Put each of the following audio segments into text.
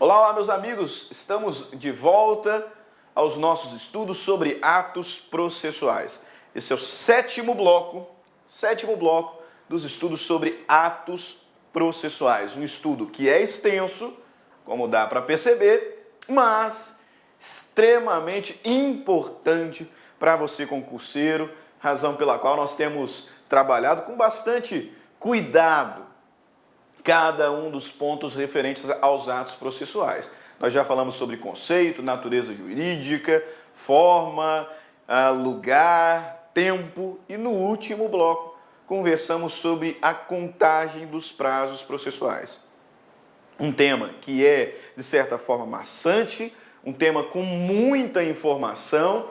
Olá, olá, meus amigos! Estamos de volta aos nossos estudos sobre atos processuais. Esse é o sétimo bloco dos estudos sobre atos processuais. Um estudo que é extenso, como dá para perceber, mas extremamente importante para você concurseiro, razão pela qual nós temos trabalhado com bastante cuidado cada um dos pontos referentes aos atos processuais. Nós já falamos sobre conceito, natureza jurídica, forma, lugar, tempo e no último bloco conversamos sobre a contagem dos prazos processuais. Um tema que é, de certa forma, maçante, um tema com muita informação,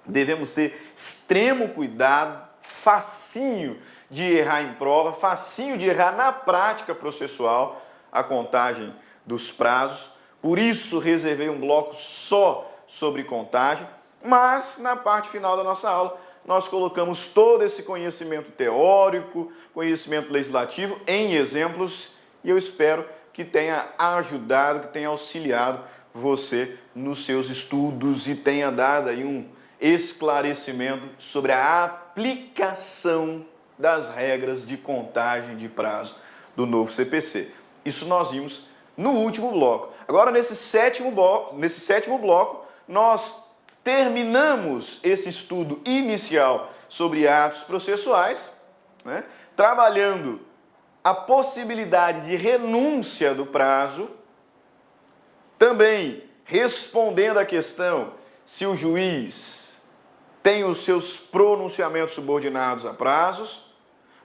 devemos ter extremo cuidado, facinho de errar em prova, facinho de errar na prática processual, a contagem dos prazos. Por isso, reservei um bloco só sobre contagem, mas na parte final da nossa aula, nós colocamos todo esse conhecimento teórico, conhecimento legislativo em exemplos e eu espero que tenha ajudado, que tenha auxiliado você nos seus estudos e tenha dado aí um esclarecimento sobre a aplicação das regras de contagem de prazo do novo CPC. Isso nós vimos no último bloco. Agora, nesse sétimo bloco, nós terminamos esse estudo inicial sobre atos processuais, né, trabalhando a possibilidade de renúncia do prazo, também respondendo à questão se o juiz tem os seus pronunciamentos subordinados a prazos,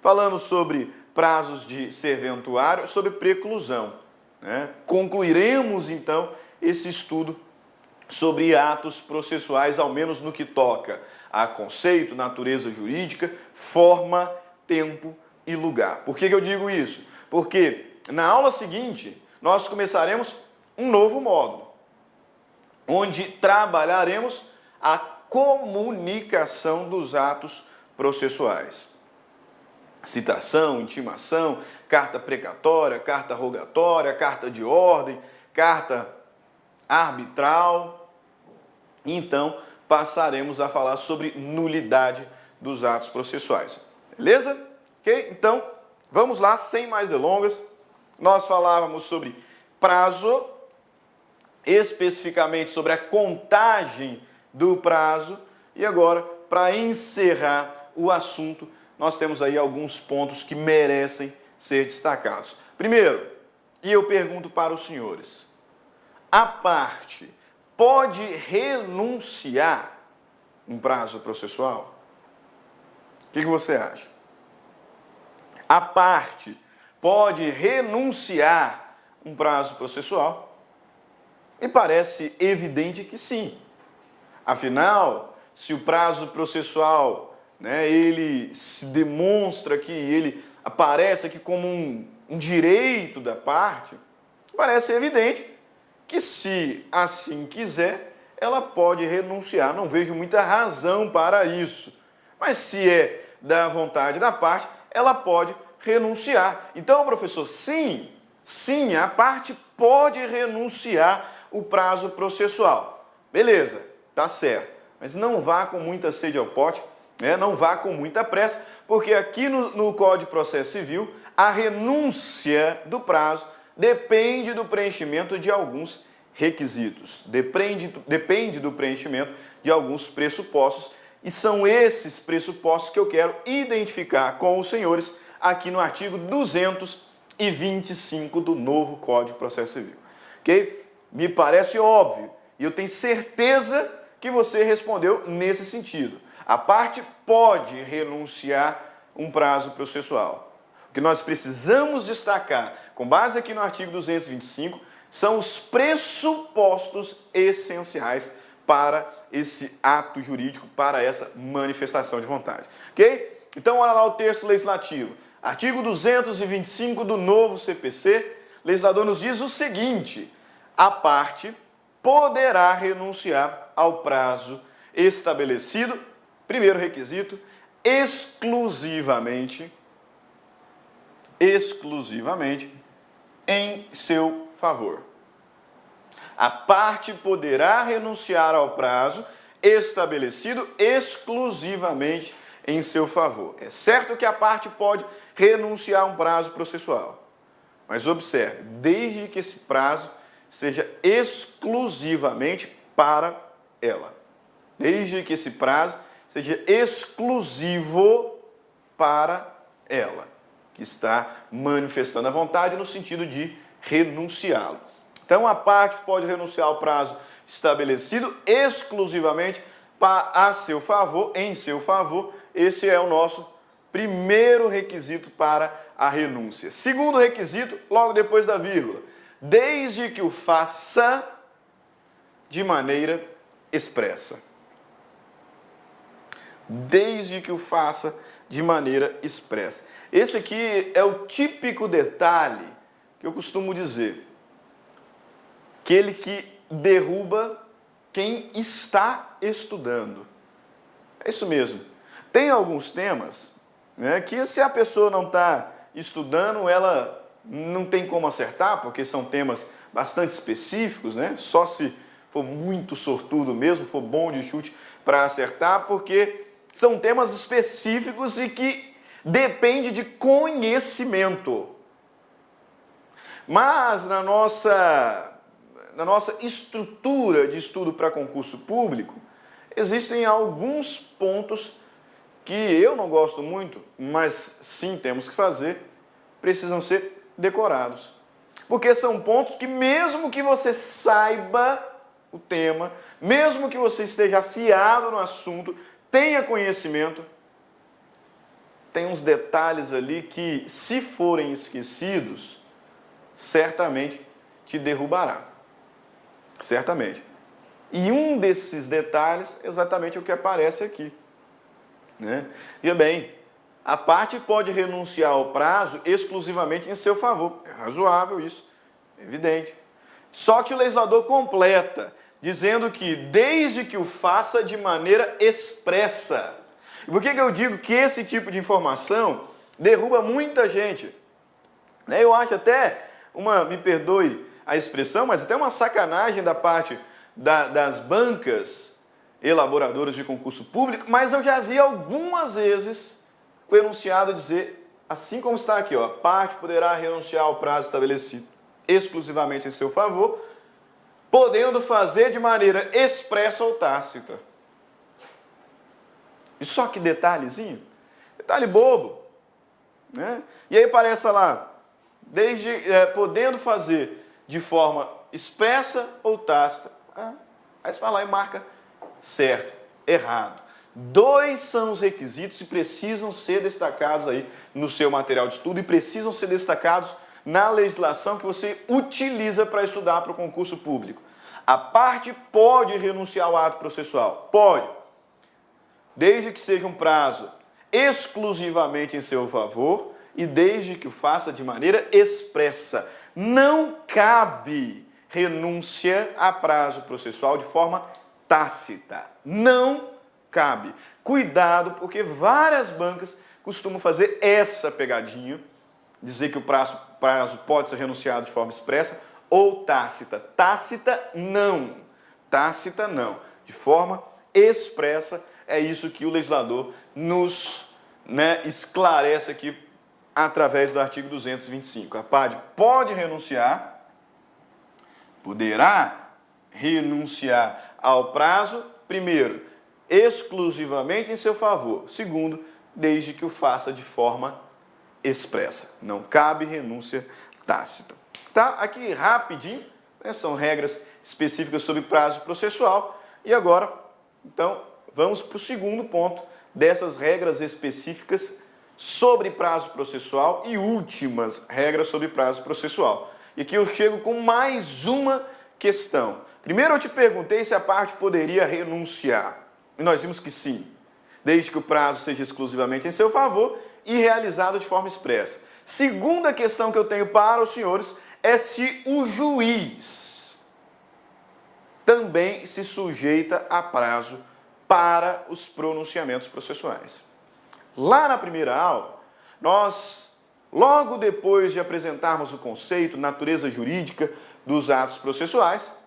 falando sobre prazos de serventuário, sobre preclusão, né? Concluiremos, então, esse estudo sobre atos processuais, ao menos no que toca a conceito, natureza jurídica, forma, tempo e lugar. Por que eu digo isso? Porque na aula seguinte, nós começaremos um novo módulo, onde trabalharemos a comunicação dos atos processuais. Citação, intimação, carta precatória, carta rogatória, carta de ordem, carta arbitral. Então, passaremos a falar sobre nulidade dos atos processuais. Beleza? Ok? Então, vamos lá, sem mais delongas. Nós falávamos sobre prazo, especificamente sobre a contagem do prazo. E agora, para encerrar o assunto, nós temos aí alguns pontos que merecem ser destacados. Primeiro, e eu pergunto para os senhores, a parte pode renunciar um prazo processual? O que você acha? A parte pode renunciar um prazo processual? Me parece evidente que sim. Afinal, se o prazo processual, ele se demonstra que ele aparece aqui como um direito da parte, parece evidente que, se assim quiser, ela pode renunciar. Não vejo muita razão para isso. Mas se é da vontade da parte, ela pode renunciar. Então, professor, sim, a parte pode renunciar o prazo processual. Beleza, tá certo. Mas não vá com muita sede ao pote, não vá com muita pressa, porque aqui no Código de Processo Civil, a renúncia do prazo depende do preenchimento de alguns requisitos, depende do preenchimento de alguns pressupostos, e são esses pressupostos que eu quero identificar com os senhores aqui no artigo 225 do novo Código de Processo Civil. Ok? Me parece óbvio, e eu tenho certeza que você respondeu nesse sentido. A parte pode renunciar um prazo processual. O que nós precisamos destacar, com base aqui no artigo 225, são os pressupostos essenciais para esse ato jurídico, para essa manifestação de vontade. Ok? Então, olha lá o texto legislativo. Artigo 225 do novo CPC, o legislador nos diz o seguinte: a parte poderá renunciar ao prazo estabelecido, primeiro requisito, exclusivamente em seu favor. A parte poderá renunciar ao prazo estabelecido exclusivamente em seu favor. É certo que a parte pode renunciar a um prazo processual, mas observe, desde que esse prazo seja exclusivamente para ela. Desde que esse prazo seja exclusivo para ela, que está manifestando a vontade no sentido de renunciá-lo. Então, a parte pode renunciar ao prazo estabelecido exclusivamente a seu favor, em seu favor. Esse é o nosso primeiro requisito para a renúncia. Segundo requisito, logo depois da vírgula, desde que o faça de maneira expressa. Desde que o faça de maneira expressa. Esse aqui é o típico detalhe que eu costumo dizer. Aquele que derruba quem está estudando. É isso mesmo. Tem alguns temas, né, que se a pessoa não está estudando, ela não tem como acertar, porque são temas bastante específicos, né? Só se for muito sortudo mesmo, for bom de chute para acertar, porque são temas específicos e que depende de conhecimento. Mas na nossa estrutura de estudo para concurso público, existem alguns pontos que eu não gosto muito, mas sim temos que fazer, precisam ser decorados. Porque são pontos que mesmo que você saiba o tema, mesmo que você esteja afiado no assunto, tenha conhecimento, tem uns detalhes ali que, se forem esquecidos, certamente te derrubará. Certamente. E um desses detalhes é exatamente o que aparece aqui, né? Veja bem, a parte pode renunciar ao prazo exclusivamente em seu favor. É razoável isso, é evidente. Só que o legislador completa, dizendo que desde que o faça de maneira expressa. E por que eu digo que esse tipo de informação derruba muita gente? Eu acho até me perdoe a expressão, mas até uma sacanagem da parte das bancas elaboradoras de concurso público, mas eu já vi algumas vezes o enunciado dizer, assim como está aqui, ó, a parte poderá renunciar ao prazo estabelecido exclusivamente em seu favor, podendo fazer de maneira expressa ou tácita. E só que detalhezinho, detalhe bobo, né? E aí aparece lá, podendo fazer de forma expressa ou tácita. Aí você vai lá e marca certo, errado. Dois são os requisitos e precisam ser destacados aí no seu material de estudo e precisam ser destacados na legislação que você utiliza para estudar para o concurso público. A parte pode renunciar ao ato processual? Pode. Desde que seja um prazo exclusivamente em seu favor e desde que o faça de maneira expressa. Não cabe renúncia a prazo processual de forma tácita. Não cabe. Cuidado, porque várias bancas costumam fazer essa pegadinha, dizer que o prazo pode ser renunciado de forma expressa ou tácita. Tácita, não. Tácita, não. De forma expressa, é isso que o legislador nos esclarece aqui através do artigo 225. A parte pode renunciar, poderá renunciar ao prazo, primeiro, exclusivamente em seu favor. Segundo, desde que o faça de forma expressa. Não cabe renúncia tácita. Tá? Aqui rapidinho, são regras específicas sobre prazo processual. E agora, então, vamos para o segundo ponto dessas regras específicas sobre prazo processual e últimas regras sobre prazo processual. E aqui eu chego com mais uma questão. Primeiro eu te perguntei se a parte poderia renunciar. E nós vimos que sim, desde que o prazo seja exclusivamente em seu favor e realizado de forma expressa. Segunda questão que eu tenho para os senhores é se o juiz também se sujeita a prazo para os pronunciamentos processuais. Lá na primeira aula, nós, logo depois de apresentarmos o conceito, natureza jurídica dos atos processuais,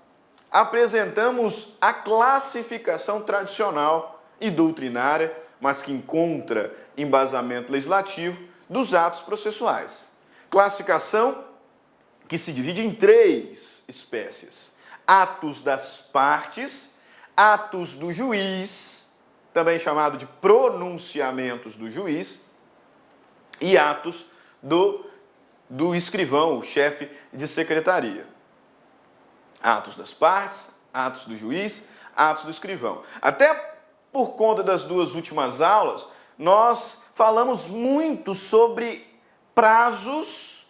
apresentamos a classificação tradicional e doutrinária, mas que encontra embasamento legislativo, dos atos processuais. Classificação que se divide em 3 espécies: atos das partes, atos do juiz, também chamado de pronunciamentos do juiz, e atos do escrivão, o chefe de secretaria. Atos das partes, atos do juiz, atos do escrivão. Até por conta das 2 últimas aulas, nós falamos muito sobre prazos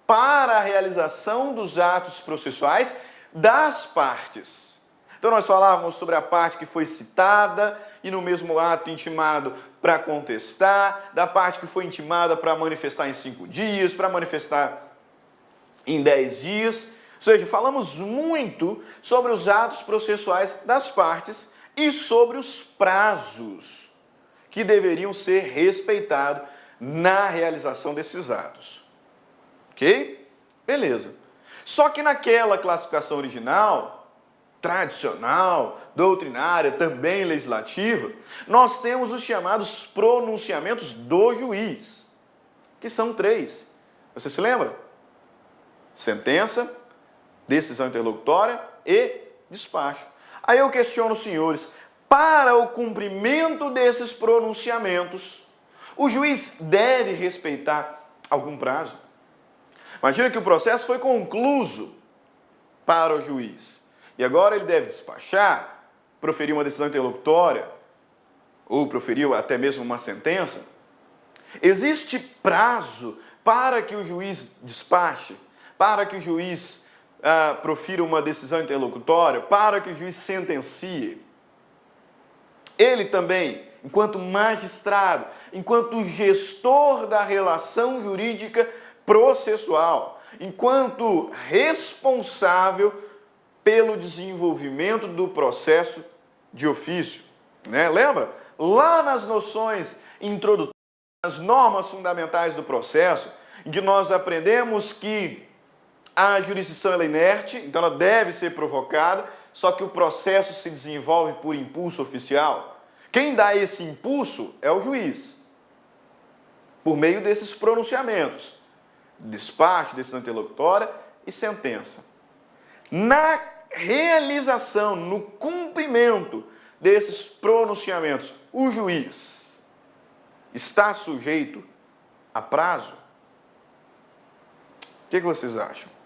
para a realização dos atos processuais das partes. Então nós falávamos sobre a parte que foi citada e no mesmo ato intimado para contestar, da parte que foi intimada para manifestar em 5 dias, para manifestar em 10 dias. Ou seja, falamos muito sobre os atos processuais das partes e sobre os prazos que deveriam ser respeitados na realização desses atos. Ok? Beleza. Só que naquela classificação original, tradicional, doutrinária, também legislativa, nós temos os chamados pronunciamentos do juiz, que são 3. Você se lembra? Sentença, decisão interlocutória e despacho. Aí eu questiono os senhores, para o cumprimento desses pronunciamentos, o juiz deve respeitar algum prazo? Imagina que o processo foi concluído para o juiz e agora ele deve despachar, proferir uma decisão interlocutória ou proferir até mesmo uma sentença. Existe prazo para que o juiz despache, para que o juiz profira uma decisão interlocutória, para que o juiz sentencie? Ele também, enquanto magistrado, enquanto gestor da relação jurídica processual, enquanto responsável pelo desenvolvimento do processo de ofício, né? Lembra? Lá nas noções introdutórias, nas normas fundamentais do processo, em que nós aprendemos que a jurisdição ela é inerte, então ela deve ser provocada, só que o processo se desenvolve por impulso oficial. Quem dá esse impulso é o juiz, por meio desses pronunciamentos: despacho, decisão interlocutória e sentença. Na realização, no cumprimento desses pronunciamentos, o juiz está sujeito a prazo? O que vocês acham?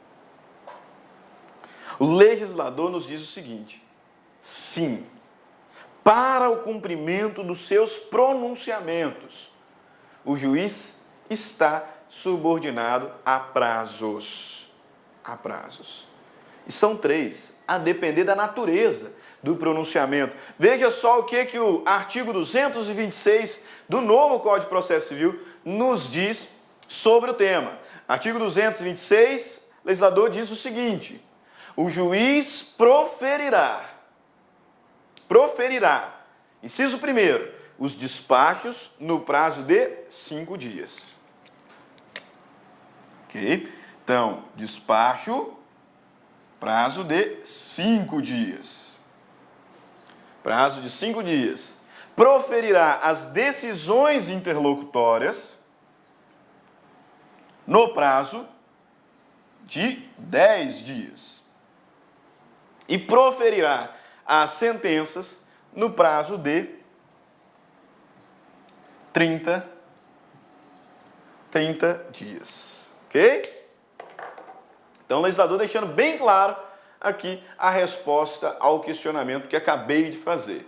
O legislador nos diz o seguinte: sim, para o cumprimento dos seus pronunciamentos, o juiz está subordinado a prazos. A prazos. E são 3, a depender da natureza do pronunciamento. Veja só o que o artigo 226 do novo Código de Processo Civil nos diz sobre o tema. Artigo 226, o legislador diz o seguinte: o juiz proferirá, inciso 1º, os despachos no prazo de 5 dias. Ok? Então, despacho, prazo de 5 dias. Prazo de 5 dias. Proferirá as decisões interlocutórias no prazo de 10 dias. E proferirá as sentenças no prazo de 30 dias. Ok? Então, o legislador deixando bem claro aqui a resposta ao questionamento que acabei de fazer.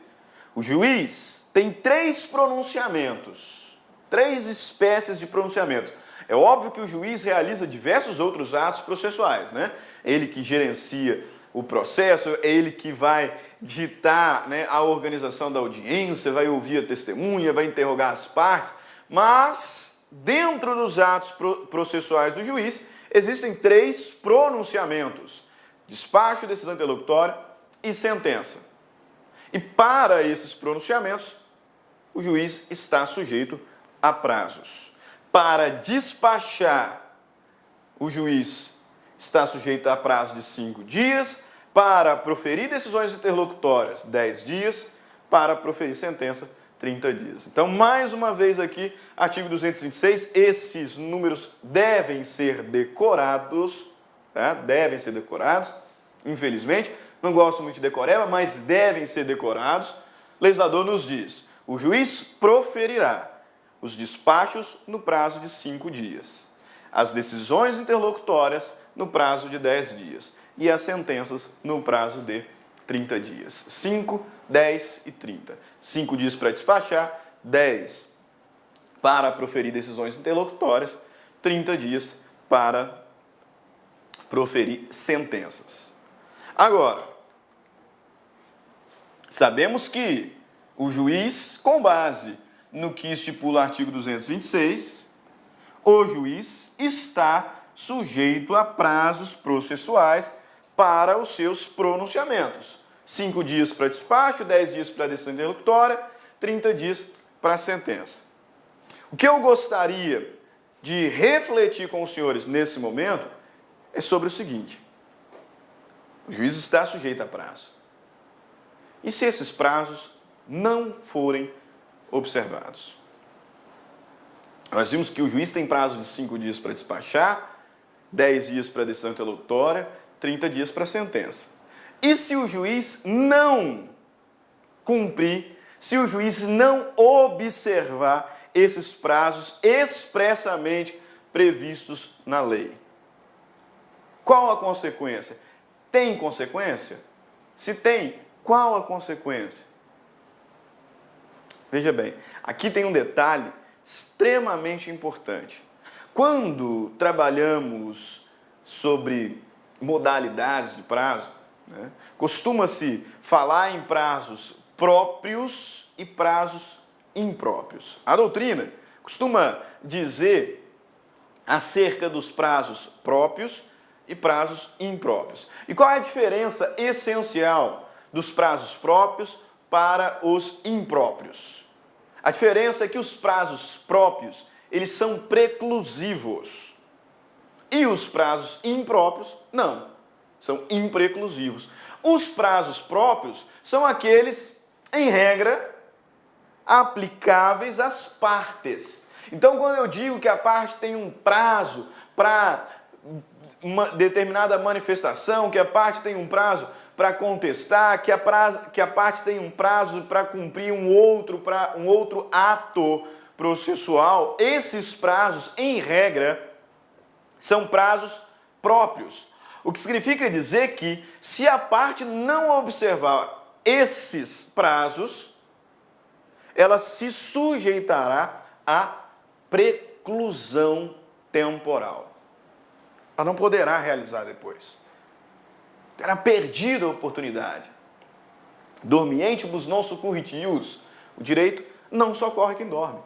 O juiz tem 3 pronunciamentos, 3 espécies de pronunciamento. É óbvio que o juiz realiza diversos outros atos processuais, né? Ele que gerencia o processo, é ele que vai ditar, né, a organização da audiência, vai ouvir a testemunha, vai interrogar as partes, mas dentro dos atos processuais do juiz existem 3 pronunciamentos: despacho, decisão interlocutória e sentença. E para esses pronunciamentos, o juiz está sujeito a prazos. Para despachar, o juiz está sujeito a prazo de 5 dias. Para proferir decisões interlocutórias, 10 dias. Para proferir sentença, 30 dias. Então, mais uma vez aqui, artigo 226, esses números devem ser decorados, tá? Devem ser decorados, infelizmente. Não gosto muito de decoreba, mas devem ser decorados. O legislador nos diz, o juiz proferirá os despachos no prazo de 5 dias, as decisões interlocutórias no prazo de 10 dias e as sentenças no prazo de 30 dias. 5, 10 e 30. 5 dias para despachar, 10 para proferir decisões interlocutórias, 30 dias para proferir sentenças. Agora, sabemos que o juiz, com base no que estipula o artigo 226, o juiz está sujeito a prazos processuais para os seus pronunciamentos. 5 dias para despacho, 10 dias para decisão interlocutória, 30 dias para a sentença. O que eu gostaria de refletir com os senhores nesse momento é sobre o seguinte: o juiz está sujeito a prazo. E se esses prazos não forem observados? Nós vimos que o juiz tem prazo de 5 dias para despachar, 10 dias para decisão interlocutória, 30 dias para a sentença. E se o juiz não cumprir, se o juiz não observar esses prazos expressamente previstos na lei? Qual a consequência? Tem consequência? Se tem, qual a consequência? Veja bem, aqui tem um detalhe extremamente importante. Quando trabalhamos sobre modalidades de prazo, né, costuma-se falar em prazos próprios e prazos impróprios. A doutrina costuma dizer acerca dos prazos próprios e prazos impróprios. E qual é a diferença essencial dos prazos próprios para os impróprios? A diferença é que os prazos próprios, eles são preclusivos. E os prazos impróprios, não, são impreclusivos. Os prazos próprios são aqueles, em regra, aplicáveis às partes. Então, quando eu digo que a parte tem um prazo para uma determinada manifestação, que a parte tem um prazo para contestar, que a parte tem um prazo para cumprir um outro ato processual, esses prazos, em regra, são prazos próprios. O que significa dizer que, se a parte não observar esses prazos, ela se sujeitará à preclusão temporal. Ela não poderá realizar depois. Terá perdido a oportunidade. Dormientibus non succurrit ius. O direito não socorre quem dorme.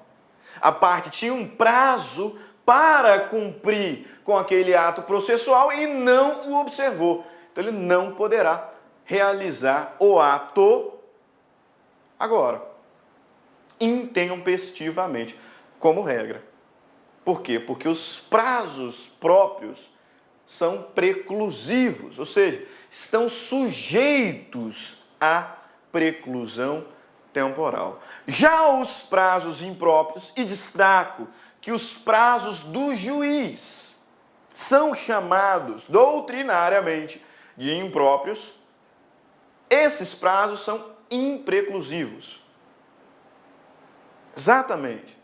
A parte tinha um prazo para cumprir com aquele ato processual e não o observou. Então ele não poderá realizar o ato agora, intempestivamente, como regra. Por quê? Porque os prazos próprios são preclusivos, ou seja, estão sujeitos à preclusão temporal. Já os prazos impróprios, e destaco que os prazos do juiz são chamados doutrinariamente de impróprios, esses prazos são impreclusivos. Exatamente.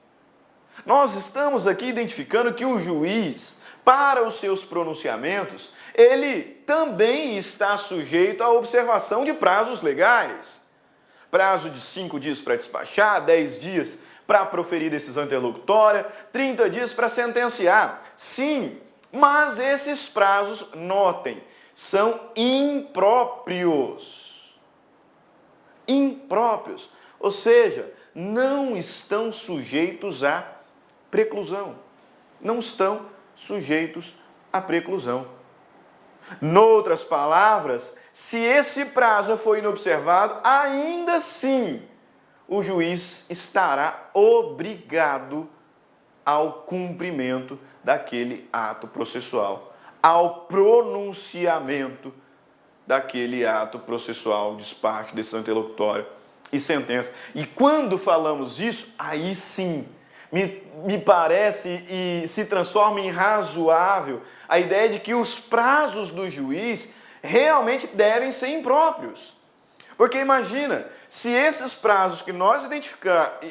Nós estamos aqui identificando que o juiz, para os seus pronunciamentos, ele também está sujeito à observação de prazos legais. Prazo de 5 dias para despachar, 10 dias para proferir decisão interlocutória, 30 dias para sentenciar. Sim, mas esses prazos, notem, são impróprios. Impróprios, ou seja, não estão sujeitos à preclusão. Não estão sujeitos à preclusão. Noutras palavras, se esse prazo for inobservado, ainda assim o juiz estará obrigado ao cumprimento daquele ato processual, ao pronunciamento daquele ato processual, despacho, decisão interlocutória e sentença. E quando falamos isso, aí sim, me parece e se transforma em razoável a ideia de que os prazos do juiz realmente devem ser impróprios. Porque imagina, se esses prazos que nós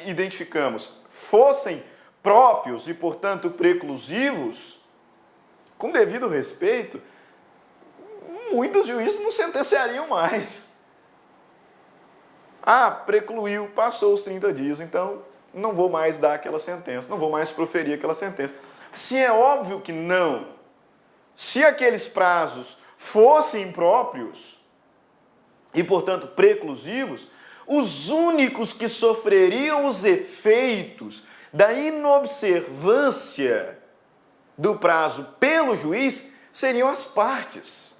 identificamos fossem próprios e, portanto, preclusivos, com devido respeito, muitos juízes não sentenciariam mais. Ah, precluiu, passou os 30 dias, então não vou mais dar aquela sentença, não vou mais proferir aquela sentença. Se é óbvio que não, se aqueles prazos fossem impróprios e, portanto, preclusivos, os únicos que sofreriam os efeitos da inobservância do prazo pelo juiz seriam as partes.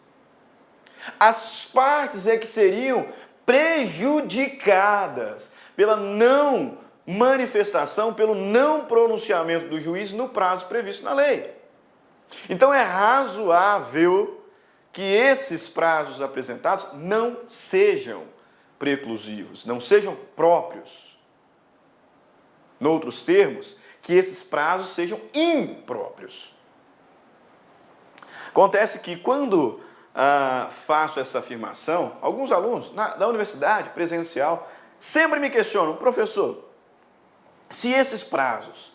As partes é que seriam prejudicadas pela não manifestação, pelo não pronunciamento do juiz no prazo previsto na lei. Então é razoável que esses prazos apresentados não sejam preclusivos, não sejam próprios. Noutros termos, que esses prazos sejam impróprios. Acontece que quando faço essa afirmação, alguns alunos da universidade presencial sempre me questionam: professor, se esses prazos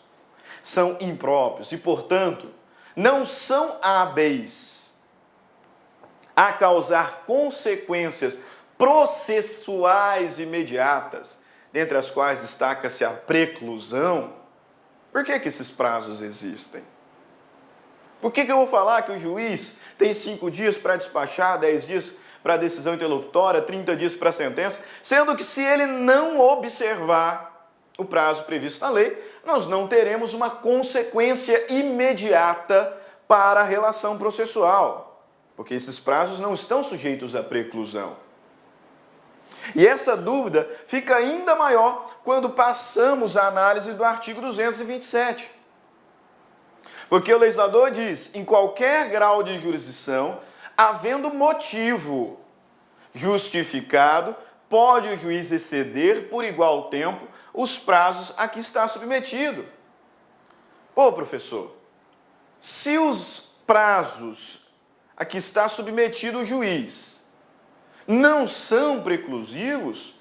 são impróprios e, portanto, não são hábeis a causar consequências processuais imediatas, dentre as quais destaca-se a preclusão, por que esses prazos existem? Por que eu vou falar que o juiz tem 5 dias para despachar, 10 dias para decisão interlocutória, 30 dias para sentença, sendo que se ele não observar o prazo previsto na lei, nós não teremos uma consequência imediata para a relação processual, porque esses prazos não estão sujeitos à preclusão. E essa dúvida fica ainda maior quando passamos a análise do artigo 227. Porque o legislador diz: em qualquer grau de jurisdição, havendo motivo justificado, pode o juiz exceder por igual tempo os prazos a que está submetido. Pô, professor, se os prazos a que está submetido o juiz não são preclusivos,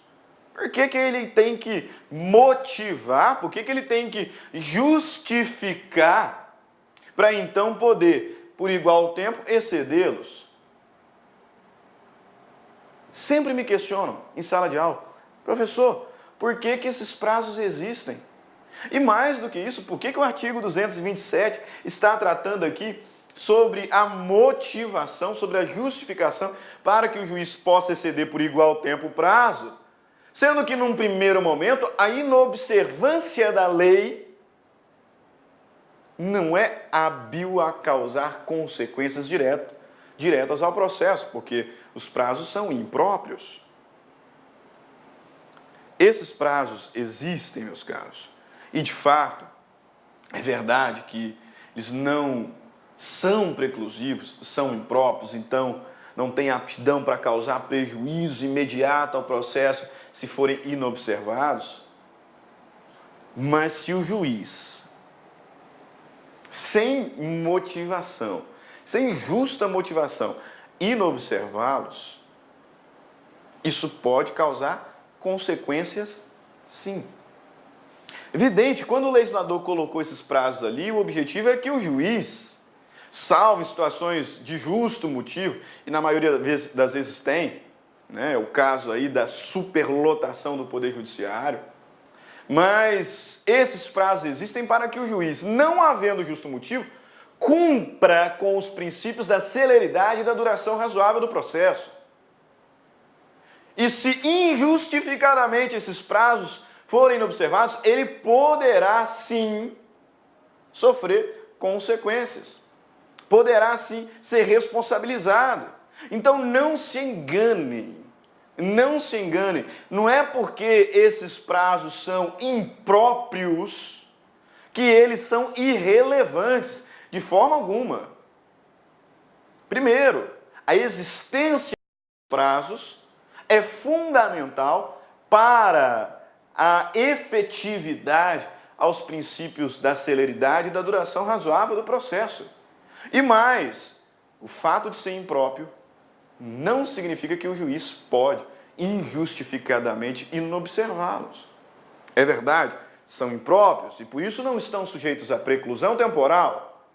por que ele tem que motivar, por que ele tem que justificar para então poder, por igual tempo, excedê-los? Sempre me questionam em sala de aula: professor, por que esses prazos existem? E mais do que isso, por que o artigo 227 está tratando aqui sobre a motivação, sobre a justificação para que o juiz possa exceder por igual tempo o prazo, sendo que num primeiro momento a inobservância da lei não é hábil a causar consequências diretas ao processo, porque os prazos são impróprios. Esses prazos existem, meus caros, e de fato é verdade que eles não são preclusivos, são impróprios, então não tem aptidão para causar prejuízo imediato ao processo se forem inobservados. Mas se o juiz, sem motivação, sem justa motivação, inobservá-los, isso pode causar consequências, sim. Evidente, quando o legislador colocou esses prazos ali, o objetivo é que o juiz, salvo em situações de justo motivo, e na maioria das vezes tem, né, o caso aí da superlotação do Poder Judiciário, mas esses prazos existem para que o juiz, não havendo justo motivo, cumpra com os princípios da celeridade e da duração razoável do processo. E se injustificadamente esses prazos forem observados, ele poderá sim sofrer consequências. Poderá sim ser responsabilizado. Então não se enganem. Não se enganem. Não é porque esses prazos são impróprios que eles são irrelevantes de forma alguma. Primeiro, a existência prazos é fundamental para a efetividade aos princípios da celeridade e da duração razoável do processo. E mais, o fato de ser impróprio não significa que o juiz pode injustificadamente inobservá-los. É verdade, são impróprios e por isso não estão sujeitos à preclusão temporal.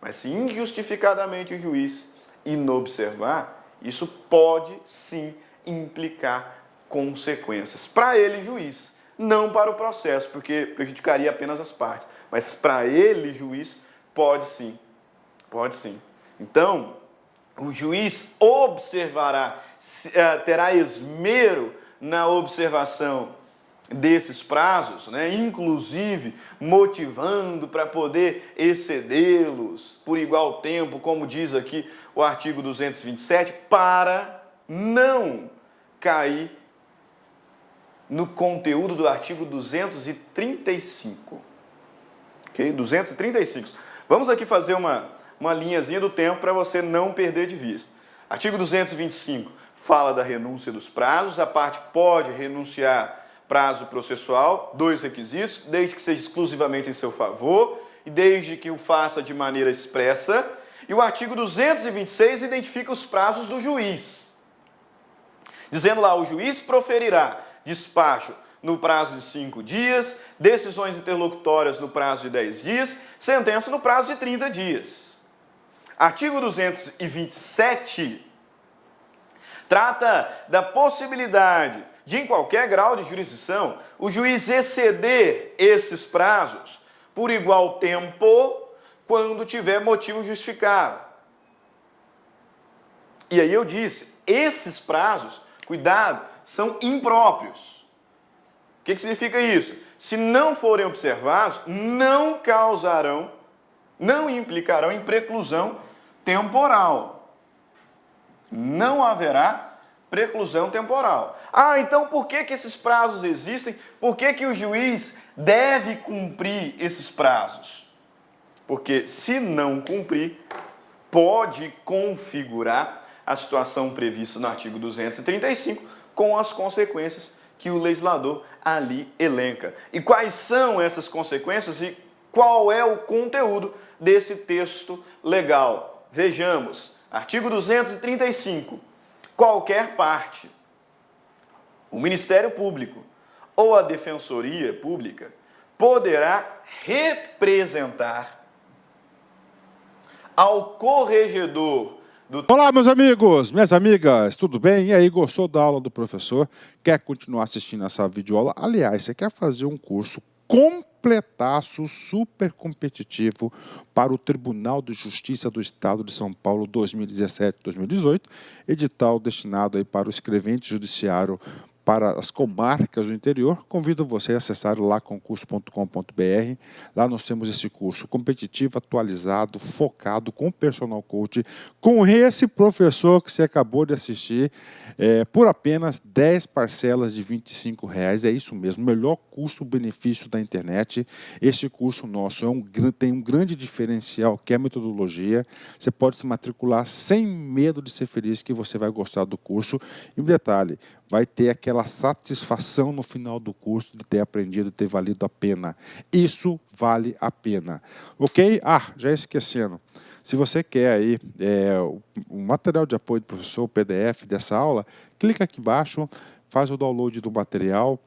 Mas se injustificadamente o juiz inobservar, isso pode sim implicar consequências para ele, juiz, não para o processo, porque prejudicaria apenas as partes, mas para ele, juiz, pode sim. Pode sim. Então, o juiz observará, terá esmero na observação desses prazos, né? Inclusive motivando para poder excedê-los por igual tempo, como diz aqui o artigo 227, para não cair no conteúdo do artigo 235. Ok? 235. Vamos aqui fazer uma linhazinha do tempo para você não perder de vista. Artigo 225 fala da renúncia dos prazos. A parte pode renunciar prazo processual, 2 requisitos, desde que seja exclusivamente em seu favor e desde que o faça de maneira expressa. E o artigo 226 identifica os prazos do juiz, dizendo lá, o juiz proferirá despacho no prazo de 5 dias, decisões interlocutórias no prazo de 10 dias, sentença no prazo de 30 dias. Artigo 227 trata da possibilidade de, em qualquer grau de jurisdição, o juiz exceder esses prazos por igual tempo quando tiver motivo justificado. E aí eu disse, esses prazos, cuidado, são impróprios. O que significa isso? Se não forem observados, não causarão, não implicarão em preclusão temporal. Não haverá preclusão temporal. Ah, então por que esses prazos existem? Por que o juiz deve cumprir esses prazos? Porque se não cumprir, pode configurar a situação prevista no artigo 235 com as consequências que o legislador ali elenca. E quais são essas consequências e qual é o conteúdo desse texto legal? Vejamos, artigo 235. Qualquer parte, o Ministério Público ou a Defensoria Pública poderá representar ao corregedor do... Olá, meus amigos, minhas amigas, tudo bem? E aí, gostou da aula do professor? Quer continuar assistindo essa videoaula? Aliás, você quer fazer um curso completaço, super competitivo para o Tribunal de Justiça do Estado de São Paulo 2017-2018, edital destinado aí para o escrevente judiciário para as comarcas do interior. Convido você a acessar o laconcurso.com.br. Lá nós temos esse curso competitivo, atualizado, focado, com personal coach, com esse professor que você acabou de assistir, por apenas 10 parcelas de R$ 25. É isso mesmo, o melhor custo-benefício da internet. Este curso nosso tem um grande diferencial, que é a metodologia. Você pode se matricular sem medo de ser feliz, que você vai gostar do curso. E um detalhe, vai ter aquela satisfação no final do curso de ter aprendido, de ter valido a pena. Isso vale a pena. Ok? Já esquecendo. Se você quer aí o material de apoio do professor, o PDF dessa aula, clica aqui embaixo, faz o download do material,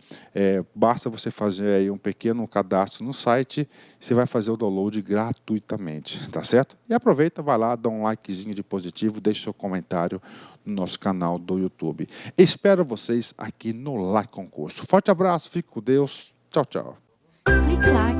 basta você fazer aí um pequeno cadastro no site, você vai fazer o download gratuitamente, tá certo? E aproveita, vai lá, dá um likezinho de positivo, deixe seu comentário no nosso canal do YouTube. Espero vocês aqui no Like Concurso. Forte abraço, fique com Deus, tchau, tchau. Clique lá.